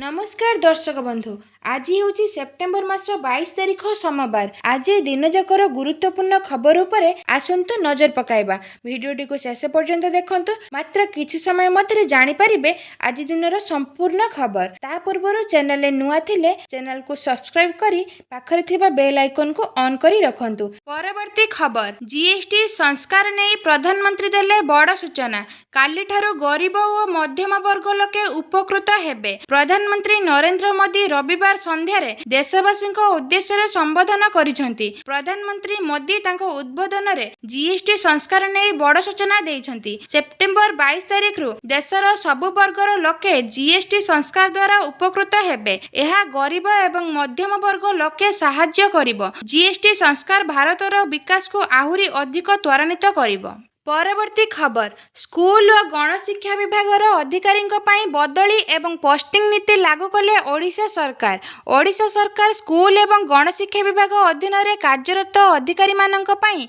नमस्कार दर्शक बंधु। आज हूँ सेप्टेम्बर मास 22 तारिख सोमवार। आज दिनजाकर गुरुत्वपूर्ण खबर उपरे आसंतु नजर पकाइबा। भिडियोटी को शेष पर्यंत देखंतु। मात्र किछि समय मध्य जानि परिबे आज दिनर संपूर्ण खबर। ता पूर्व चैनल नुआ थिले चैनल को सब्सक्राइब करी पाखरे थिबा बेल आइकन को ऑन करी रखंतु। परवर्ती खबर, जीएसटी संस्कार नै प्रधानमंत्री देले बड़ सूचना। काली ठारो गरीब और मध्यम वर्ग लोके उपकृत हेबे। प्रधानमंत्री नरेंद्र मोदी रविवार संध्यारे देशवासी उद्देश्य संबोधन करिसेंती। प्रधानमंत्री मोदी तांको उद्बोधन रे जीएसटी संस्कार नै बड़ सूचना देइछंती। सेप्टेम्बर 22 तारिख रु देशर सबु वर्गर लोके जीएसटी संस्कार द्वारा उपकृत हेबे। एहा गरीब एवं मध्यम वर्ग लोके साहाय्य करिवो। जीएसटी संस्कार भारतर विकास को आहुरी अधिक त्वरान्वित करिवो। परवर्ती खबर, स्कूल और गणशिक्षा विभागर अधिकारी बदली एवं पोस्टिंग नीति लागू कले ओडिशा सरकार। ओडिशा सरकार स्कूल एवं गणशिक्षा विभाग अधीन रे कार्यरत अधिकारी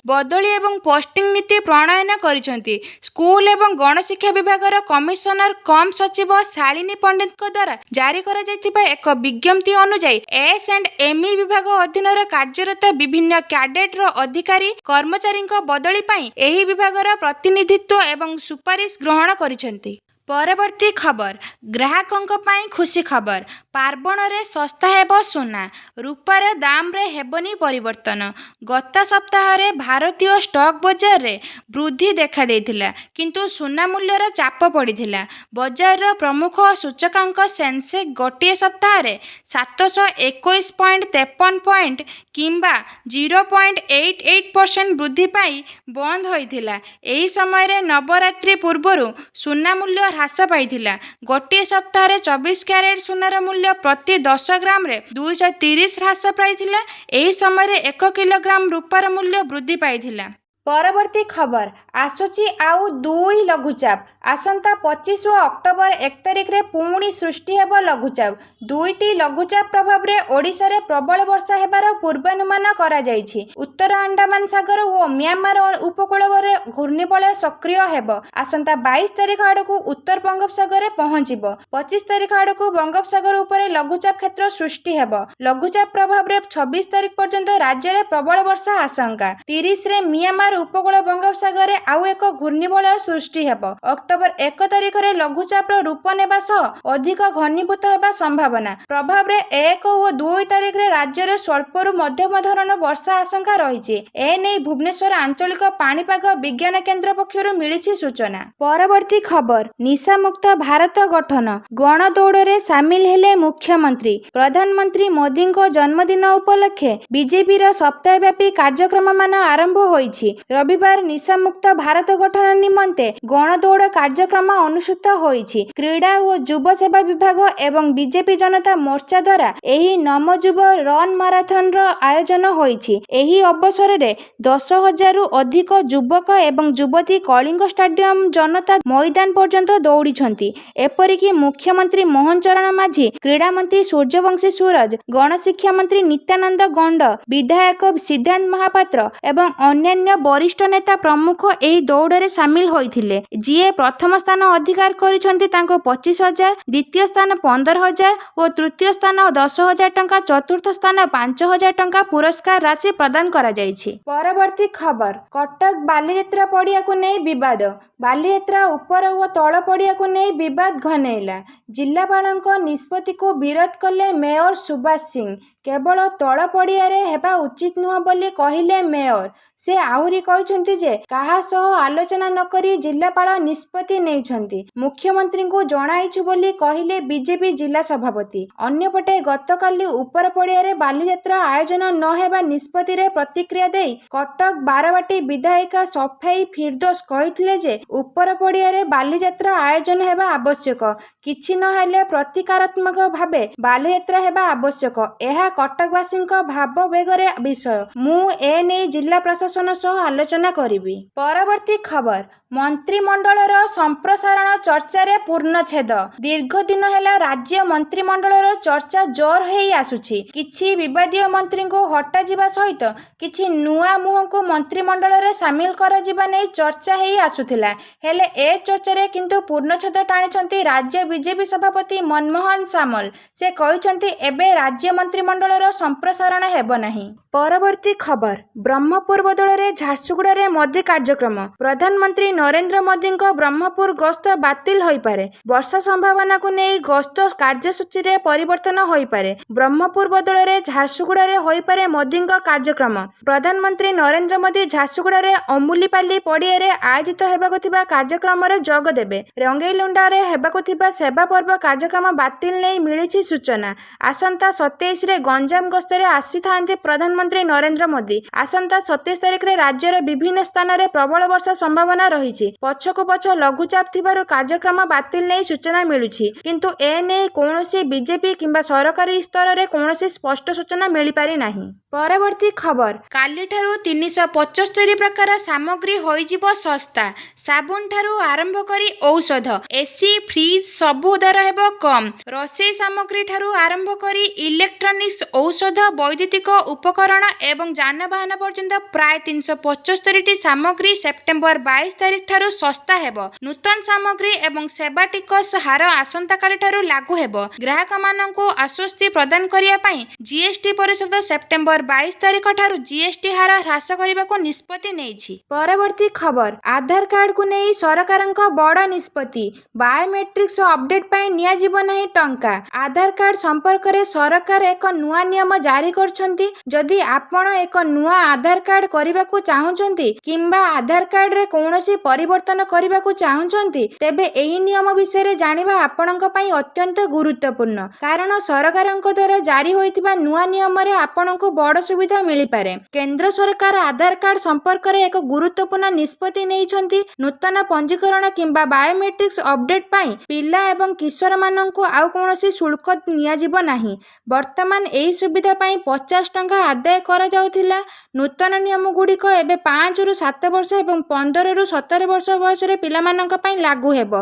बदली एवं पोस्टिंग नीति प्रणयन करिसेंती। स्कूल एवं गणशिक्षा विभागर कमिशनर कम सचिव शालिनी पंडित द्वारा जारी करा जायतिबा एक विज्ञप्ति अनुसार एस&एमई विभाग अधीन रे कार्यरत विभिन्न कैडेट अधिकारी कर्मचारी बदली एही विभाग प्रतिनिधित्व एवं सुपारिश ग्रहण करिसेंती। परवर्ती खबर, ग्राहकों पाई खुशी खबर। पार्वण रे सस्ता हेबो सोना, रूपार दाम रे हेबनी परिवर्तन। गत सप्ताह रे भारतीय स्टॉक बाजार रे वृद्धि देखा देइथिला, किंतु सोना मूल्यर चाप पड़िथिला। बाजार रो प्रमुख सूचकांक सेंसेक्स गोटे सप्ताह रे 721.53 पॉइंट किंबा 0.88% वृद्धि पाई बंद होइथिला। एही समय रे नवरात्रि पूर्वरु सोना मूल्य ह्रास पाइथिला। गोटे सप्ताह रे 24 कैरेट सोनार मूल्य प्रति 10 ग्राम रे 230 ह्रास पाइथिला। एही समय रे 1 किलोग्राम रूपार मूल्य वृद्धि पाइथिला। परवर्ती खबर, आसुची आउ 2 लघुचाप। आसंता 25 अक्टोबर 1 तारिख रे पुणी सृष्टि हेबो लघुचाप। 2टी लघुचाप प्रभाव रे ओडिशा रे प्रबल वर्षा हेबार पूर्वानुमान करा जायछि। उत्तर अंडमान सागर और म्यांमार उपकूल रे घूर्णिबलय सक्रिय हेबो। आसंता 22 तारिख आडकु उत्तर बंगोपसागर रे पहुंचिबो। 25 तारिख आडकु बंगोपसागर उपरे लघुचाप क्षेत्र सृष्टि हेबो। लघुचाप प्रभाव रे 26 तारिख पर्यंत राज्य रे प्रबल वर्षा आशंका। 30 रे म्यांमार उपकूल बंगोपसागर रे आउ एक घूर्णिबलय सृष्टि हेबो। अक्टोबर 1 तारिख रे लघुचाप रूप नेबा सह अधिक घनीभूत हेबा संभावना। प्रभाव रे 1 और 2 तारिख रे राज्य रे स्वल्परु मध्यम धरण वर्षा आशंका रहिछि। ए नै भुवनेश्वर आंचलिक पाणीपाग विज्ञान केंद्र पक्षरु मिलिछि सूचना। परवर्ती खबर, निशा मुक्त भारत गठन। गण दौड़ रे शामिल हेले मुख्यमंत्री। प्रधानमंत्री मोदी को जन्मदिन उपलक्षे बीजेपी रो सप्ताहव्यापी कार्यक्रम मान आरंभ होइछि। रविवार निशा मुक्त भारत गठन निमंते गण दौड़ कार्यक्रम अनुष्ठित होइछि। क्रीड़ा और युव सेवा विभाग एवं बीजेपी जनता मोर्चा द्वारा एही नमो युव रन मैराथन रो आयोजन होइछि। एही अवसर रे 10,000 रु अधिक युवक एवं युवती कलिंग स्टेडियम जनता मैदान पर्यंत दौड़िछंती। एपरिकी मुख्यमंत्री मोहन चरण माझी, क्रीड़ा मंत्री सूर्यवंशी सूरज, गणशिक्षा मंत्री नित्यानंद गंड, विधायक सिद्धांत महापात्र एवं अन्यान्य वरिष्ठ नेता प्रमुख एही दौड़े सामिल होइथिले। जिए प्रथम स्थान अधिकार करिसेंती तांको 25,000, द्वितीय स्थान 15,000 और तृतीय स्थान 10,000 टंका, चतुर्थ स्थान 5,000 टंका पुरस्कार राशि प्रदान करा जायछि। परवर्ती खबर, कटक बालीयात्रा पड़िया को नै विवाद। बालीयात्रा ऊपर और तळ पड़िया को नै विवाद घनेला। जिल्लापालଙ୍କ निष्पत्ति को विरोध कले मेयर सुभाष सिंह। केवल तळ पड़िया रे हेबा उचित नुह बोली कहिले मेयर। से आहुरी कहते जे काहा सह आलोचना न करी जिल्लापाल निष्पत्ति नेइछंती। मुख्यमंत्री को जणाइछु बोली कहिले बीजेपी जिला सभापति। अन्यपटे गतकाली ऊपर पड़िया रे बालीयात्रा आयोजन न हेबा निष्पत्ति रे प्रतिक्रिया देई कटक बारवाटी विधायिका सफाई फिरदोस कहिथिले जे ऊपर पड़िया रे बालीयात्रा आयोजन हेबा आवश्यक। किछि न हेले प्रतिकारात्मक भाबे बालीयात्रा हेबा आवश्यक। एहा कटकवासींक भाव बेगरे विषय। मु ए नै जिला प्रशासन सह आलोचना करिबी। परवर्ती खबर, ମନ୍ତ୍ରିମଣ୍ଡଳର ସମ୍ପ୍ରସାରଣ ଚର୍ଚ୍ଚାରେ ପୂର୍ଣ୍ଣଛେଦ। ଦୀର୍ଘ ଦିନ ହେଲା ରାଜ୍ୟ ମନ୍ତ୍ରିମଣ୍ଡଳର ଚର୍ଚ୍ଚା ଜୋର ହେଇ ଆସୁଛି। କିଛି ବିବାଦୀୟ ମନ୍ତ୍ରୀଙ୍କୁ ହଟାଯିବା ସହିତ କିଛି ନୂଆ ମୁହଁକୁ ମନ୍ତ୍ରିମଣ୍ଡଳରେ ସାମିଲ କରାଯିବା ନେଇ ଚର୍ଚ୍ଚା ହେଇ ଆସୁଥିଲା। ହେଲେ ଏ ଚର୍ଚ୍ଚାରେ କିନ୍ତୁ ପୂର୍ଣ୍ଣଛେଦ ଟାଣିଛନ୍ତି ରାଜ୍ୟ ବିଜେପି ସଭାପତି ମନମୋହନ ସାମଲ। ସେ କହିଛନ୍ତି ଏବେ ରାଜ୍ୟ ମନ୍ତ୍ରିମଣ୍ଡଳର ସମ୍ପ୍ରସାରଣ ହେବ ନାହିଁ। ପରବର୍ତ୍ତୀ ଖବର, ବ୍ରହ୍ମପୁର ବଦଳରେ ଝାରସୁଗୁଡ଼ାରେ ମୋଦି କାର୍ଯ୍ୟକ୍ରମ। ପ୍ରଧାନମନ୍ତ୍ରୀ ନରେନ୍ଦ୍ର ମୋଦିଙ୍କ ବ୍ରହ୍ମପୁର ଗସ୍ତ ବାତିଲ ହୋଇପାରେ। ବର୍ଷା ସମ୍ଭାବନାକୁ ନେଇ ଗସ୍ତ କାର୍ଯ୍ୟସୂଚୀରେ ପରିବର୍ତ୍ତନ ହୋଇପାରେ। ବ୍ରହ୍ମପୁର ବଦଳରେ ଝାରସୁଗୁଡ଼ାରେ ହୋଇପାରେ ମୋଦିଙ୍କ କାର୍ଯ୍ୟକ୍ରମ। ପ୍ରଧାନମନ୍ତ୍ରୀ ନରେନ୍ଦ୍ର ମୋଦି ଝାରସୁଗୁଡ଼ାରେ ଅମୁଲିପାଲି ପଡ଼ିଆରେ ଆୟୋଜିତ ହେବାକୁ ଥିବା କାର୍ଯ୍ୟକ୍ରମରେ ଯୋଗ ଦେବେ। ରଙ୍ଗେଇଲୁଣ୍ଡାରେ ହେବାକୁ ଥିବା ସେବା ପର୍ବ କାର୍ଯ୍ୟକ୍ରମ ବାତିଲ ନେଇ ମିଳିଛି ସୂଚନା। ଆସନ୍ତା 27ରେ ଗଞ୍ଜାମ ଗସ୍ତରେ ଆସିଥାନ୍ତି ପ୍ରଧାନମନ୍ତ୍ରୀ ନରେନ୍ଦ୍ର ମୋଦି। ଆସନ୍ତା 27 ତାରିଖରେ ରାଜ୍ୟର ବିଭିନ୍ନ ସ୍ଥାନରେ ପ୍ରବଳ ବର୍ଷା ସମ୍ଭାବନା ରହିଛି। ପଛକୁ ପଛ ଲଘୁଚାପ ଥିବାରୁ କାର୍ଯ୍ୟକ୍ରମ ବାତିଲ ନେଇ ସୂଚନା ମିଳୁଛି। କିନ୍ତୁ ଏ ନେଇ କୌଣସି ବିଜେପି କିମ୍ବା ସରକାରୀ ସ୍ତରରେ କୌଣସି ସ୍ପଷ୍ଟ ସୂଚନା ମିଳିପାରି ନାହିଁ। ପରବର୍ତ୍ତୀ ଖବର, କାଲିଠାରୁ 375 ପ୍ରକାର ସାମଗ୍ରୀ ହୋଇଯିବ ଶସ୍ତା। ସାବୁନ ଠାରୁ ଆରମ୍ଭ କରି ଔଷଧ, ଏସି, ଫ୍ରିଜ୍ ସବୁ ଦର ହେବ କମ୍। ରୋଷେଇ ସାମଗ୍ରୀ ଠାରୁ ଆରମ୍ଭ କରି ଇଲେକ୍ଟ୍ରୋନିକ୍ସ, ଔଷଧ, ବୈଦ୍ୟୁତିକ ଉପକରଣ ଏବଂ ଯାନବାହନ ପର୍ଯ୍ୟନ୍ତ ପ୍ରାୟ 375ଟି ସାମଗ୍ରୀ ସେପ୍ଟେମ୍ବର 22 ତାରିଖ ଠାରୁ ଶସ୍ତା ହେବ। ନୂତନ ସାମଗ୍ରୀ ଏବଂ ସେବା ଟିକସ ହାର ଆସନ୍ତାକାଲିଠାରୁ ଲାଗୁ ହେବ। ଗ୍ରାହକମାନଙ୍କୁ ଆଶ୍ୱସ୍ତି ପ୍ରଦାନ କରିବା ପାଇଁ ଜିଏସ୍ଟି ପରିଷଦ ସେପ୍ଟେମ୍ବର 22 ତାରିଖ ଠାରୁ ଜିଏସ୍ଟି ହାର ହ୍ରାସ କରିବାକୁ ନିଷ୍ପତ୍ତି ନେଇଛି। ପରବର୍ତ୍ତୀ ଖବର, ଆଧାର କାର୍ଡକୁ ନେଇ ସରକାରଙ୍କ ବଡ଼ ନିଷ୍ପତ୍ତି। ବାୟୋମେଟ୍ରିକ୍ସ ଅପଡେଟ୍ ପାଇଁ ନିଆଯିବ ନାହିଁ ଟଙ୍କା। ଆଧାର କାର୍ଡ ସମ୍ପର୍କରେ ସରକାର ଏକ ନୂଆ ନିୟମ ଜାରି କରିଛନ୍ତି। ଯଦି ଆପଣ ଏକ ନୂଆ ଆଧାର କାର୍ଡ କରିବାକୁ ଚାହୁଁଛନ୍ତି କିମ୍ବା ଆଧାର କାର୍ଡରେ କୌଣସି ପରିବର୍ତ୍ତନ କରିବାକୁ ଚାହୁଁଛନ୍ତି, ତେବେ ଏହି ନିୟମ ବିଷୟରେ ଜାଣିବା ଆପଣଙ୍କ ପାଇଁ ଅତ୍ୟନ୍ତ ଗୁରୁତ୍ୱପୂର୍ଣ୍ଣ। କାରଣ ସରକାରଙ୍କ ଦ୍ୱାରା ଜାରି ହୋଇଥିବା ନୂଆ ନିୟମରେ ଆପଣଙ୍କୁ ବଡ଼ ସୁବିଧା ମିଳିପାରେ। କେନ୍ଦ୍ର ସରକାର ଆଧାର କାର୍ଡ ସମ୍ପର୍କରେ ଏକ ଗୁରୁତ୍ୱପୂର୍ଣ୍ଣ ନିଷ୍ପତ୍ତି ନେଇଛନ୍ତି। ନୂତନ ପଞ୍ଜୀକରଣ କିମ୍ବା ବାୟୋମେଟ୍ରିକ୍ସ ଅପଡେଟ୍ ପାଇଁ ପିଲା ଏବଂ କିଶୋରମାନଙ୍କୁ ଆଉ କୌଣସି ଶୁଳ୍କ ନିଆଯିବ ନାହିଁ। ବର୍ତ୍ତମାନ ଏହି ସୁବିଧା ପାଇଁ 50 ଟଙ୍କା ଆଦାୟ କରାଯାଉଥିଲା। ନୂତନ ନିୟମଗୁଡ଼ିକ ଏବେ 5ରୁ 7 ବର୍ଷ ଏବଂ 15ରୁ 17 ବର୍ଷ ବୟସର ପିଲାମାନଙ୍କ ପାଇଁ ଲାଗୁ ହେବ।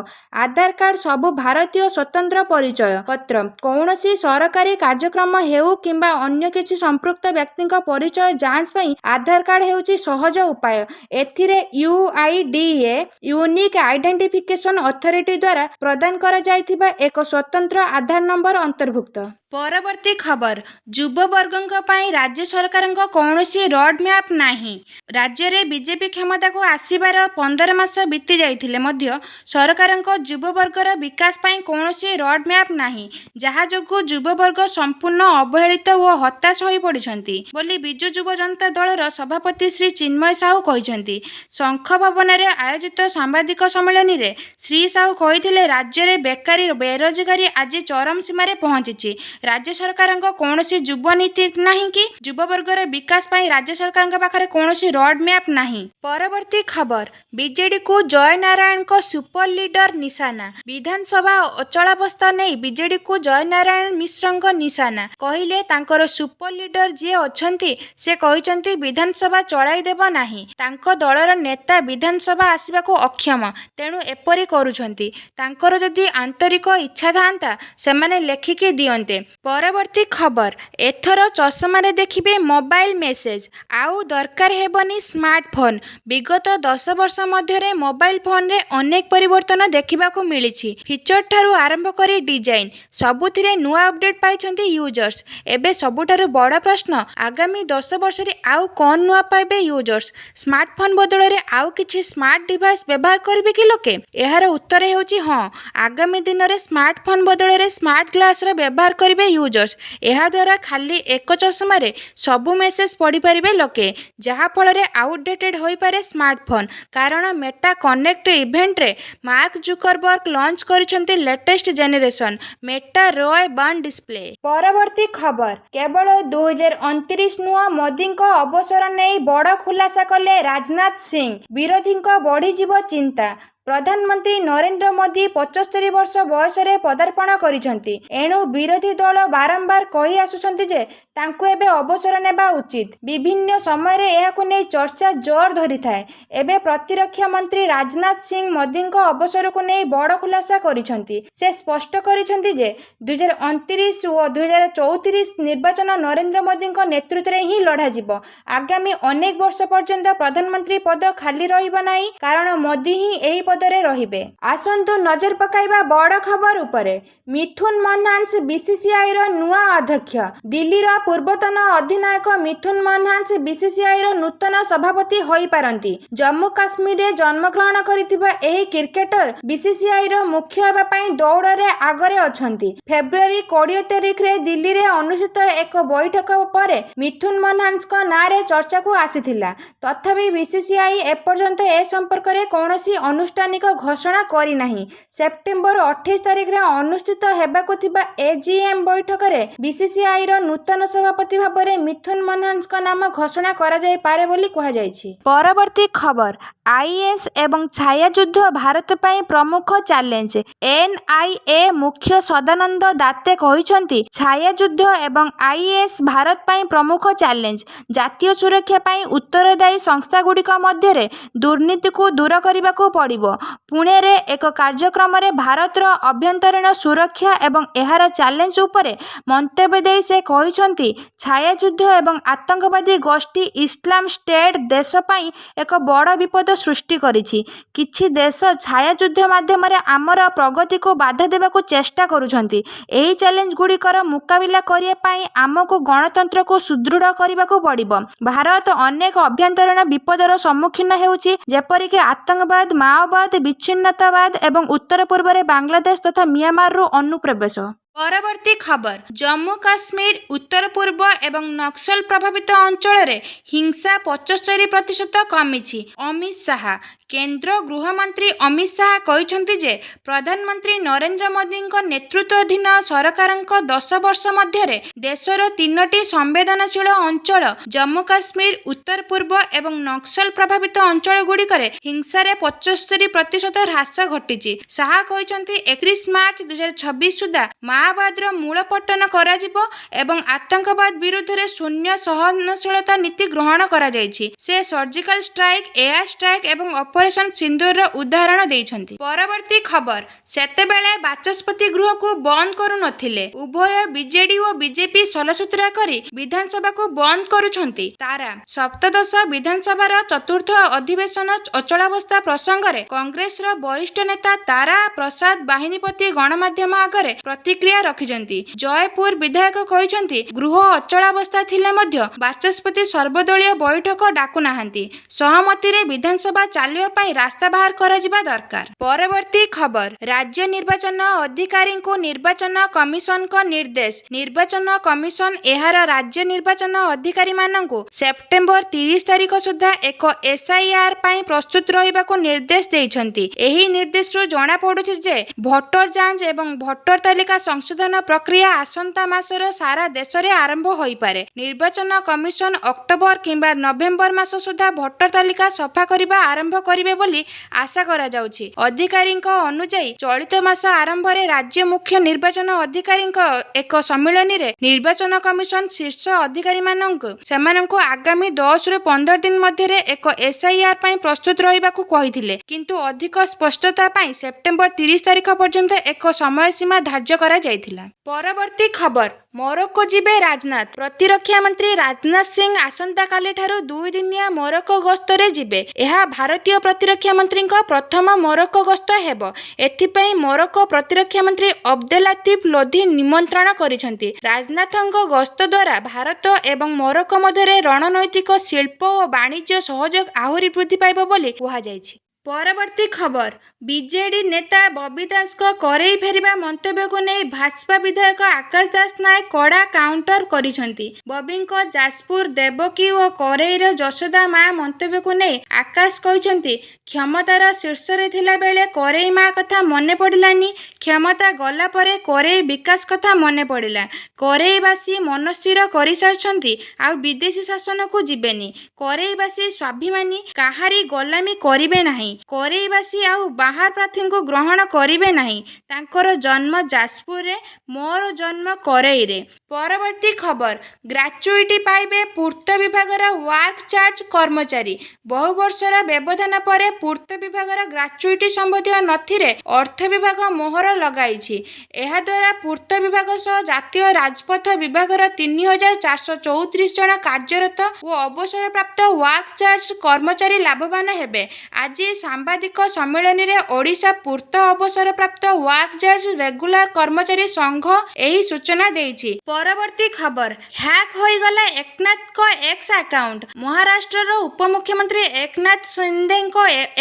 ଆଧାର କାର୍ଡ ସବୁ ଭାରତୀୟ ସ୍ୱତନ୍ତ୍ର ପରିଚୟ ପତ୍ର। କୌଣସି ସରକାରୀ କାର୍ଯ୍ୟକ୍ରମ ହେଉ କିମ୍ବା ଅନ୍ୟ କିଛି ସମ୍ପୃକ୍ତ ବ୍ୟକ୍ତିଙ୍କ ପରିଚୟ ଯାଞ୍ଚ ପାଇଁ ଆଧାର କାର୍ଡ ହେଉଛି ସହଜ ଉପାୟ। ଏଥିରେ UIDA ୟୁନିକ୍ ଆଇଡେଣ୍ଟିଫିକେସନ ଅଥରିଟି ଦ୍ୱାରା ପ୍ରଦାନ କରାଯାଇଥିବା ଏକ ସ୍ୱତନ୍ତ୍ର ଆଧାର ନମ୍ବର ଅନ୍ତର୍ଭୁକ୍ତ। ପରବର୍ତ୍ତୀ ଖବର, ଯୁବବର୍ଗଙ୍କ ପାଇଁ ରାଜ୍ୟ ସରକାରଙ୍କ କୌଣସି ରୋଡ୍ ମ୍ୟାପ୍ ନାହିଁ। ରାଜ୍ୟରେ ବିଜେପି କ୍ଷମତାକୁ ଆସିବାର 15 ମାସ ବିତି ଯାଇଥିଲେ ମଧ୍ୟ ସରକାରଙ୍କ ଯୁବବର୍ଗର ବିକାଶ ପାଇଁ କୌଣସି ରୋଡ୍ ମ୍ୟାପ୍ ନାହିଁ, ଯାହା ଯୋଗୁଁ ଯୁବବର୍ଗ ସମ୍ପୂର୍ଣ୍ଣ ଅବହେଳିତ ଓ ହତାଶ ହୋଇପଡ଼ିଛନ୍ତି ବୋଲି ବିଜୁ ଯୁବ ଜନତା ଦଳର ସଭାପତି ଶ୍ରୀ ଚିନ୍ମୟ ସାହୁ କହିଛନ୍ତି। ଶଙ୍ଖ ଭବନରେ ଆୟୋଜିତ ସାମ୍ବାଦିକ ସମ୍ମିଳନୀରେ ଶ୍ରୀ ସାହୁ କହିଥିଲେ, ରାଜ୍ୟରେ ବେକାରୀ ବେରୋଜଗାରୀ ଆଜି ଚରମ ସୀମାରେ ପହଞ୍ଚିଛି। ରାଜ୍ୟ ସରକାରଙ୍କ କୌଣସି ଯୁବ ନୀତି ନାହିଁ କି ଯୁବବର୍ଗର ବିକାଶ ପାଇଁ ରାଜ୍ୟ ସରକାରଙ୍କ ପାଖରେ କୌଣସି ରୋଡ୍ ମ୍ୟାପ୍ ନାହିଁ। ପରବର୍ତ୍ତୀ ଖବର, ବିଜେଡିକୁ ଜୟନାରାୟଣଙ୍କ ସୁପର ଲିଡର ନିଶାନା। ବିଧାନସଭା ଅଚଳାବସ୍ଥା ନେଇ ବିଜେଡିକୁ ଜୟନାରାୟଣ ମିଶ୍ରଙ୍କ ନିଶାନା। କହିଲେ ତାଙ୍କର ସୁପର ଲିଡର ଯିଏ ଅଛନ୍ତି ସେ କହିଛନ୍ତି ବିଧାନସଭା ଚଳାଇ ଦେବ ନାହିଁ। ତାଙ୍କ ଦଳର ନେତା ବିଧାନସଭା ଆସିବାକୁ ଅକ୍ଷମ, ତେଣୁ ଏପରି କରୁଛନ୍ତି। ତାଙ୍କର ଯଦି ଆନ୍ତରିକ ଇଚ୍ଛା ଥାଆନ୍ତା ସେମାନେ ଲେଖିକି ଦିଅନ୍ତେ। ପରବର୍ତ୍ତୀ ଖବର, ଏଥର ଚଷମାରେ ଦେଖିବେ ମୋବାଇଲ ମେସେଜ, ଆଉ ଦରକାର ହେବନି ସ୍ମାର୍ଟଫୋନ। ବିଗତ 10 ବର୍ଷ ମଧ୍ୟରେ ମୋବାଇଲ ଫୋନରେ ଅନେକ ପରିବର୍ତ୍ତନ ଦେଖିବାକୁ ମିଳିଛି। ଫିଚର ଠାରୁ ଆରମ୍ଭ କରି ଡିଜାଇନ ସବୁଥିରେ ନୂଆ ଅପଡେଟ୍ ପାଇଛନ୍ତି ୟୁଜର୍ସ। ଏବେ ସବୁଠାରୁ ବଡ଼ ପ୍ରଶ୍ନ, ଆଗାମୀ 10 ବର୍ଷରେ ଆଉ କ'ଣ ନୂଆ ପାଇବେ ୟୁଜର୍ସ? ସ୍ମାର୍ଟଫୋନ ବଦଳରେ ଆଉ କିଛି ସ୍ମାର୍ଟ ଡିଭାଇସ୍ ବ୍ୟବହାର କରିବେ କି ଲୋକେ? ଏହାର ଉତ୍ତର ହେଉଛି ହଁ। ଆଗାମୀ ଦିନରେ ସ୍ମାର୍ଟଫୋନ ବଦଳରେ ସ୍ମାର୍ଟ ଗ୍ଲାସର ବ୍ୟବହାର କରିବେ ୟୁଜର୍ସ। ଏହାଦ୍ୱାରା ଖାଲି ଏକ ଚଷମାରେ ସବୁ ମେସେଜ ପଢ଼ିପାରିବେ ଲୋକେ, ଯାହାଫଳରେ ଆଉଟଡେଟେଡ୍ ହୋଇପାରେ ସ୍ମାର୍ଟଫୋନ। କାରଣ ମେଟା କନେକ୍ଟ ଇଭେଣ୍ଟରେ ମାର୍କ ଜୁକରବର୍ଗ ଲଞ୍ଚ କରିଛନ୍ତି ଲେଟେଷ୍ଟ ଜେନେରେସନ ମେଟା ରୋୟ ବନ୍ ଡିସପ୍ଲେ। ପରବର୍ତ୍ତୀ ଖବର, କେବଳ 2029 ନୁହଁ, ମୋଦିଙ୍କ ଅବସର ନେଇ ବଡ଼ ଖୁଲାସା କଲେ ରାଜନାଥ ସିଂ। ବିରୋଧୀଙ୍କ ବଢ଼ିଯିବ ଚିନ୍ତା। ପ୍ରଧାନମନ୍ତ୍ରୀ ନରେନ୍ଦ୍ର ମୋଦି 75 ବର୍ଷ ବୟସରେ ପଦାର୍ପଣ କରିଛନ୍ତି। ଏଣୁ ବିରୋଧୀ ଦଳ ବାରମ୍ବାର କହି ଆସୁଛନ୍ତି ଯେ ତାଙ୍କୁ ଏବେ ଅବସର ନେବା ଉଚିତ। ବିଭିନ୍ନ ସମୟରେ ଏହାକୁ ନେଇ ଚର୍ଚ୍ଚା ଜୋର ଧରିଥାଏ। ଏବେ ପ୍ରତିରକ୍ଷା ମନ୍ତ୍ରୀ ରାଜନାଥ ସିଂ ମୋଦିଙ୍କ ଅବସରକୁ ନେଇ ବଡ଼ ଖୁଲାସା କରିଛନ୍ତି। ସେ ସ୍ପଷ୍ଟ କରିଛନ୍ତି ଯେ 2029 ଓ 2034 ନିର୍ବାଚନ ନରେନ୍ଦ୍ର ମୋଦିଙ୍କ ନେତୃତ୍ୱରେ ହିଁ ଲଢ଼ାଯିବ। ଆଗାମୀ ଅନେକ ବର୍ଷ ପର୍ଯ୍ୟନ୍ତ ପ୍ରଧାନମନ୍ତ୍ରୀ ପଦ ଖାଲି ରହିବ ନାହିଁ, କାରଣ ମୋଦି ହିଁ ଏହି ପଦରେ ରହିବେ। ଆସନ୍ତୁ ନଜର ପକାଇବା ବଡ଼ ଖବର ଉପରେ। ମିଥୁନ ମନ୍ହାସ ବିସିସିଆଇର ନୂଆ ଅଧ୍ୟକ୍ଷ। ଦିଲ୍ଲୀର ପୂର୍ବତନ ଅଧିନାୟକ ମିଥୁନ ମନ୍ହାସ ବିସିସିଆଇର ନୂତନ ସଭାପତି ହୋଇପାରନ୍ତି। ଜମ୍ମୁ କାଶ୍ମୀରରେ ଜନ୍ମଗ୍ରହଣ କରିଥିବା ଏହି କ୍ରିକେଟର ବିସିସିଆଇର ମୁଖ୍ୟ ହେବା ପାଇଁ ଦୌଡ଼ରେ ଆଗରେ ଅଛନ୍ତି। ଫେବୃଆରୀ 20 ତାରିଖରେ ଦିଲ୍ଲୀରେ ଅନୁଷ୍ଠିତ ଏକ ବୈଠକ ପରେ ମିଥୁନ ମନ୍ହାସଙ୍କ ନାଁରେ ଚର୍ଚ୍ଚାକୁ ଆସିଥିଲା। ତଥାପି ବିସିସିଆଇ ଏପର୍ଯ୍ୟନ୍ତ ଏ ସମ୍ପର୍କରେ କୌଣସି ଆନୁଷ୍ଠାନିକ ଘୋଷଣା କରିନାହିଁ। ସେପ୍ଟେମ୍ବର 28 ତାରିଖରେ ଅନୁଷ୍ଠିତ ହେବାକୁ ଥିବା ଏଜିଏମ୍ ବୈଠକରେ ବିସିସିଆଇର ନୂତନ ସଭାପତି ଭାବରେ ମିଥୁନ ମନ୍ହାସଙ୍କ ନାମ ଘୋଷଣା କରାଯାଇପାରେ ବୋଲି କୁହାଯାଇଛି। ପରବର୍ତ୍ତୀ ଖବର। ଆଇଏସ୍ ଏବଂ ଛାୟାଯୁଦ୍ଧ ଭାରତ ପାଇଁ ପ୍ରମୁଖ ଚ୍ୟାଲେଞ୍ଜ। ଏନ୍ଆଇଏ ମୁଖ୍ୟ ସଦାନନ୍ଦ ଦାତେ କହିଛନ୍ତି, ଛାୟାଯୁଦ୍ଧ ଏବଂ ଆଇଏସ୍ ଭାରତ ପାଇଁ ପ୍ରମୁଖ ଚ୍ୟାଲେଞ୍ଜ। ଜାତୀୟ ସୁରକ୍ଷା ପାଇଁ ଉତ୍ତରଦାୟୀ ସଂସ୍ଥାଗୁଡ଼ିକ ମଧ୍ୟରେ ଦୁର୍ନୀତିକୁ ଦୂର କରିବାକୁ ପଡ଼ିବ। ପୁଣେରେ ଏକ କାର୍ଯ୍ୟକ୍ରମରେ ଭାରତର ଆଭ୍ୟନ୍ତରୀଣ ସୁରକ୍ଷା ଏବଂ ଏହାର ଚ୍ୟାଲେଞ୍ଜ ଉପରେ ମନ୍ତବ୍ୟ ଦେଇ ସେ କହିଛନ୍ତି, ଛାୟାଯୁଦ୍ଧ ଏବଂ ଆତଙ୍କବାଦୀ ଗୋଷ୍ଠୀ ଇସଲାମ ଷ୍ଟେଟ୍ ଦେଶ ପାଇଁ ଏକ ବଡ଼ ବିପଦ ସୃଷ୍ଟି କରିଛି। କିଛି ଦେଶ ଛାୟାଯୁଦ୍ଧ ମାଧ୍ୟମରେ ଆମର ପ୍ରଗତିକୁ ବାଧା ଦେବାକୁ ଚେଷ୍ଟା କରୁଛନ୍ତି। ଏହି ଚ୍ୟାଲେଞ୍ଜଗୁଡ଼ିକର ମୁକାବିଲା କରିବା ପାଇଁ ଆମକୁ ଗଣତନ୍ତ୍ରକୁ ସୁଦୃଢ଼ କରିବାକୁ ପଡ଼ିବ। ଭାରତ ଅନେକ ଆଭ୍ୟନ୍ତରୀଣ ବିପଦର ସମ୍ମୁଖୀନ ହେଉଛି, ଯେପରିକି ଆତଙ୍କବାଦ, ମାଓବାଦ, ବିଚ୍ଛିନ୍ନତାବାଦ ଏବଂ ଉତ୍ତର ପୂର୍ବରେ ବାଂଲାଦେଶ ତଥା ମିଆଁମାରରୁ ଅନୁପ୍ରବେଶ। ପରବର୍ତ୍ତୀ ଖବର। ଜମ୍ମୁ କାଶ୍ମୀର, ଉତ୍ତର ପୂର୍ବ ଏବଂ ନକ୍ସଲ ପ୍ରଭାବିତ ଅଞ୍ଚଳରେ ହିଂସା 75% କମିଛି। ଅମିତ ଶାହା। କେନ୍ଦ୍ର ଗୃହମନ୍ତ୍ରୀ ଅମିତ ଶାହା କହିଛନ୍ତି ଯେ ପ୍ରଧାନମନ୍ତ୍ରୀ ନରେନ୍ଦ୍ର ମୋଦିଙ୍କ ନେତୃତ୍ୱାଧୀନ ସରକାରଙ୍କ 10 ବର୍ଷ ମଧ୍ୟରେ ଦେଶର 3ଟି ସମ୍ବେଦନଶୀଳ ଅଞ୍ଚଳ ଜମ୍ମୁ କାଶ୍ମୀର, ଉତ୍ତର ପୂର୍ବ ଏବଂ ନକ୍ସଲ ପ୍ରଭାବିତ ଅଞ୍ଚଳଗୁଡ଼ିକରେ ହିଂସାରେ 75% ହ୍ରାସ ଘଟିଛି। ଶାହା କହିଛନ୍ତି, 31 ମାର୍ଚ୍ଚ 2026 ସୁଦ୍ଧା ମାଓବାଦର ମୂଳୋତ୍ପାଟନ କରାଯିବ ଏବଂ ଆତଙ୍କବାଦ ବିରୁଦ୍ଧରେ ଶୂନ୍ୟ ସହନଶୀଳତା ନୀତି ଗ୍ରହଣ କରାଯାଇଛି। ସେ ସର୍ଜିକାଲ ଷ୍ଟ୍ରାଇକ୍, ଏୟାର ଷ୍ଟ୍ରାଇକ୍ ଏବଂ ଅପରେସନ ସିନ୍ଦୁରର ଉଦାହରଣ ଦେଇଛନ୍ତି। ପରବର୍ତ୍ତୀ ଖବର। ସେତେବେଳେ ବାଚସ୍ପତି ଗୃହକୁ ବନ୍ଦ କରୁନଥିଲେ। ଉଭୟ ବିଜେଡି ଓ ବିଜେପି ସଲସୁତୁରା କରି ବିଧାନସଭାକୁ ବନ୍ଦ କରୁଛନ୍ତି। ତାରା। ସପ୍ତଦଶ ବିଧାନସଭାର ଚତୁର୍ଥ ଅଧିବେଶନ ଅଚଳାବସ୍ଥା ପ୍ରସଙ୍ଗରେ କଂଗ୍ରେସର ବରିଷ୍ଠ ନେତା ତାରା ପ୍ରସାଦ ବାହିନୀପତି ଗଣମାଧ୍ୟମ ଆଗରେ ପ୍ରତିକ୍ରିୟା ରଖିଛନ୍ତି। ଜୟପୁର ବିଧାୟକ କହିଛନ୍ତି, ଗୃହ ଅଚଳାବସ୍ଥା ଥିଲେ ମଧ୍ୟ ବାଚସ୍ପତି ସର୍ବଦଳୀୟ ବୈଠକ ଡାକୁନାହାନ୍ତି। ସହମତିରେ ବିଧାନସଭା ଚାଲିବା ପାଇଁ ରାସ୍ତା ବାହାର କରାଯିବା ଦରକାର। ପରବର୍ତ୍ତୀ ଖବର। ରାଜ୍ୟ ନିର୍ବାଚନ ଅଧିକାରୀଙ୍କୁ ନିର୍ବାଚନ କମିଶନଙ୍କ ନିର୍ଦ୍ଦେଶ। ନିର୍ବାଚନ କମିଶନ ଏହାର ରାଜ୍ୟ ନିର୍ବାଚନ ଅଧିକାରୀମାନଙ୍କୁ ସେପ୍ଟେମ୍ବର 30 ତାରିଖ ସୁଦ୍ଧା ଏକ ଏସ୍ଆଇଆର୍ ପାଇଁ ପ୍ରସ୍ତୁତ ରହିବାକୁ ନିର୍ଦ୍ଦେଶ ଦେଇଛନ୍ତି। ଏହି ନିର୍ଦ୍ଦେଶରୁ ଜଣାପଡ଼ୁଛି ଯେ ଭୋଟର ଯାଞ୍ଚ ଏବଂ ଭୋଟର ତାଲିକା ସଂଶୋଧନ ପ୍ରକ୍ରିୟା ଆସନ୍ତା ମାସର ସାରା ଦେଶରେ ଆରମ୍ଭ ହୋଇପାରେ। ନିର୍ବାଚନ କମିଶନ ଅକ୍ଟୋବର କିମ୍ବା ନଭେମ୍ବର ମାସ ସୁଦ୍ଧା ଭୋଟର ତାଲିକା ସଫା କରିବା ଆରମ୍ଭ କରିବେ ବୋଲି ଆଶା କରାଯାଉଛି। ଅଧିକାରୀଙ୍କ ଅନୁଯାୟୀ ଚଳିତ ମାସ ଆରମ୍ଭରେ ରାଜ୍ୟ ମୁଖ୍ୟ ନିର୍ବାଚନ ଅଧିକାରୀଙ୍କ ଏକ ସମ୍ମିଳନୀରେ ନିର୍ବାଚନ କମିଶନ ଶୀର୍ଷ ଅଧିକାରୀମାନଙ୍କୁ ସେମାନଙ୍କୁ ଆଗାମୀ 10ରୁ 15 ଦିନ ମଧ୍ୟରେ ଏକ ଏସ୍ଆଇଆର୍ ପାଇଁ ପ୍ରସ୍ତୁତ ରହିବାକୁ କହିଥିଲେ, କିନ୍ତୁ ଅଧିକ ସ୍ପଷ୍ଟତା ପାଇଁ ସେପ୍ଟେମ୍ବର 30 ତାରିଖ ପର୍ଯ୍ୟନ୍ତ ଏକ ସମୟସୀମା ଧାର୍ଯ୍ୟ କରାଯାଇଥିଲା। ପରବର୍ତ୍ତୀ ଖବର। ମୋରୋକୋ ଯିବେ ରାଜନାଥ। ପ୍ରତିରକ୍ଷା ମନ୍ତ୍ରୀ ରାଜନାଥ ସିଂ ଆସନ୍ତାକାଲିଠାରୁ 2 ଦିନିଆ ମୋରୋକୋ ଗସ୍ତରେ ଯିବେ। ଏହା ଭାରତୀୟ ପ୍ରତିରକ୍ଷା ମନ୍ତ୍ରୀଙ୍କ ପ୍ରଥମ ମୋରୋକୋ ଗସ୍ତ ହେବ। ଏଥିପାଇଁ ମୋରୋକୋ ପ୍ରତିରକ୍ଷା ମନ୍ତ୍ରୀ ଅବ୍ଦେଲାତିଫ୍ ଲୋଧି ନିମନ୍ତ୍ରଣ କରିଛନ୍ତି। ରାଜନାଥଙ୍କ ଗସ୍ତ ଦ୍ୱାରା ଭାରତ ଏବଂ ମୋରୋକୋ ମଧ୍ୟରେ ରଣନୈତିକ, ଶିଳ୍ପ ଓ ବାଣିଜ୍ୟ ସହଯୋଗ ଆହୁରି ବୃଦ୍ଧି ପାଇବ ବୋଲି କୁହାଯାଇଛି। ପରବର୍ତ୍ତୀ ଖବର। ବିଜେଡି ନେତା ବବି ଦାସଙ୍କ କରେଇ ଫେରିବା ମନ୍ତବ୍ୟକୁ ନେଇ ଭାଜପା ବିଧାୟକ ଆକାଶ ଦାସ ନାୟକ କଡ଼ା କାଉଣ୍ଟର କରିଛନ୍ତି। ବବିଙ୍କ ଯାଜପୁର, ଦେବକୀ ଓ କରେଇର ଯଶୋଦା ମା ମନ୍ତବ୍ୟକୁ ନେଇ ଆକାଶ କହିଛନ୍ତି, କ୍ଷମତାର ଶୀର୍ଷରେ ଥିଲାବେଳେ କରେଇ ମା କଥା ମନେ ପଡ଼ିଲାନି, କ୍ଷମତା ଗଲା ପରେ କରେଇ ବିକାଶ କଥା ମନେ ପଡ଼ିଲା। କରେଇବାସୀ ମନସ୍ଥିର କରିସାରିଛନ୍ତି, ଆଉ ବିଦେଶୀ ଶାସନକୁ ଯିବେନି। କରେଇବାସୀ ସ୍ୱାଭିମାନୀ, କାହାରି ଗୋଲାମୀ କରିବେ ନାହିଁ। କରେଇବାସୀ ଆଉ ବାହାର ପ୍ରାର୍ଥୀଙ୍କୁ ଗ୍ରହଣ କରିବେ ନାହିଁ। ତାଙ୍କର ଜନ୍ମ ଯାଜପୁରରେ, ମୋର ଜନ୍ମ କରେଇରେ। ପରବର୍ତ୍ତୀ ଖବର, ଗ୍ରାଚ୍ୟୁଇଟି ପାଇବେ ପୂର୍ତ୍ତ ବିଭାଗର ୱାର୍କ ଚାର୍ଜ କର୍ମଚାରୀ। ବହୁ ବର୍ଷର ବ୍ୟବଧାନ ପରେ ପୂର୍ତ୍ତ ବିଭାଗର ଗ୍ରାଚ୍ୟୁଇଟି ସମ୍ବନ୍ଧୀୟ ନଥିରେ ଅର୍ଥ ବିଭାଗ ମୋହର ଲଗାଇଛି। ଏହାଦ୍ୱାରା ପୂର୍ତ୍ତ ବିଭାଗ ସହ ଜାତୀୟ ରାଜପଥ ବିଭାଗର 3,434 ଜଣ କାର୍ଯ୍ୟରତ ଓ ଅବସରପ୍ରାପ୍ତ ୱାର୍କ ଚାର୍ଜ କର୍ମଚାରୀ ଲାଭବାନ ହେବେ। ଆଜି ସାମ୍ବାଦିକ ସମ୍ମିଳନୀରେ ଓଡ଼ିଶା ପୂର୍ତ୍ତ ଅବସରପ୍ରାପ୍ତ ୱାର୍କ ଚାର୍ଜ ରେଗୁଲାର କର୍ମଚାରୀ ସଂଘ ଏହି ସୂଚନା ଦେଇଛି। ପରବର୍ତ୍ତୀ ଖବର, ହ୍ୟାକ୍ ହୋଇଗଲା ଏକନାଥଙ୍କ ଏକ୍ସ ଆକାଉଣ୍ଟ। ମହାରାଷ୍ଟ୍ରର ଉପମୁଖ୍ୟମନ୍ତ୍ରୀ ଏକନାଥ ସିନ୍ଧେଙ୍କ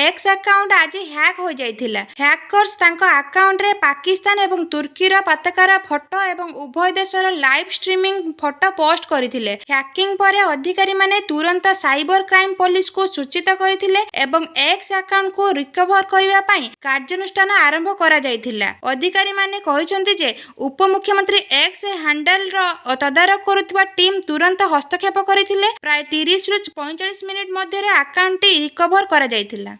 ଏକ୍ସ ଆକାଉଣ୍ଟ ଆଜି ହ୍ୟାକ୍ ହୋଇଯାଇଥିଲା। ହ୍ୟାକର୍ସ ତାଙ୍କ ଆକାଉଣ୍ଟରେ ପାକିସ୍ତାନ ଏବଂ ତୁର୍କୀର ପତାକାର ଫଟୋ ଏବଂ ଉଭୟ ଦେଶର ଲାଇଭ୍ ଷ୍ଟ୍ରିମିଂ ଫଟୋ ପୋଷ୍ଟ କରିଥିଲେ। ହ୍ୟାକିଂ ପରେ ଅଧିକାରୀମାନେ ତୁରନ୍ତ ସାଇବର କ୍ରାଇମ ପୋଲିସକୁ ସୂଚିତ କରିଥିଲେ ଏବଂ ଏକ୍ସ ଆକାଉଣ୍ଟକୁ ରିକଭର କରିବା ପାଇଁ କାର୍ଯ୍ୟାନୁଷ୍ଠାନ ଆରମ୍ଭ କରାଯାଇଥିଲା। ଅଧିକାରୀମାନେ କହିଛନ୍ତି ଯେ ଉପମୁଖ୍ୟମନ୍ତ୍ରୀ ଏକ୍ସ ହ୍ୟାଣ୍ଡେଲର ତଦାରଖ କରୁଥିବା ଟିମ୍ ତୁରନ୍ତ ହସ୍ତକ୍ଷେପ କରିଥିଲେ। ପ୍ରାୟ 30ରୁ 45 ମିନିଟ୍ ମଧ୍ୟରେ ଆକାଉଣ୍ଟଟି ରିକଭର କରାଯାଇଥିଲା।